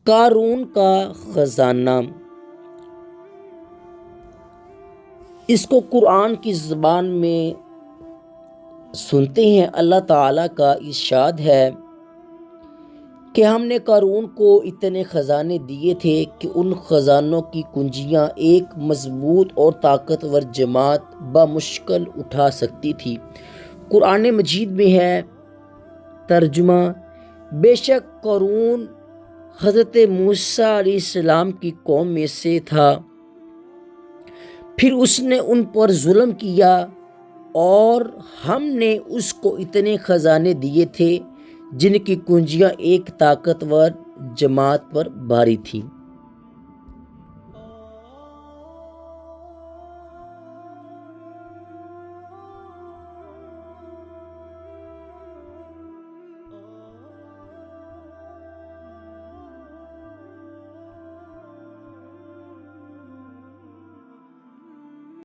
قارون کا خزانہ، اس کو قرآن کی زبان میں سنتے ہیں۔ اللہ تعالیٰ کا ارشاد ہے کہ ہم نے قارون کو اتنے خزانے دیے تھے کہ ان خزانوں کی کنجیاں ایک مضبوط اور طاقتور جماعت بمشکل اٹھا سکتی تھی۔ قرآن مجید میں ہے ترجمہ: بے شک قارون حضرت موسیٰ علیہ السلام کی قوم میں سے تھا، پھر اس نے ان پر ظلم کیا اور ہم نے اس کو اتنے خزانے دیے تھے جن کی کنجیاں ایک طاقتور جماعت پر بھاری تھیں۔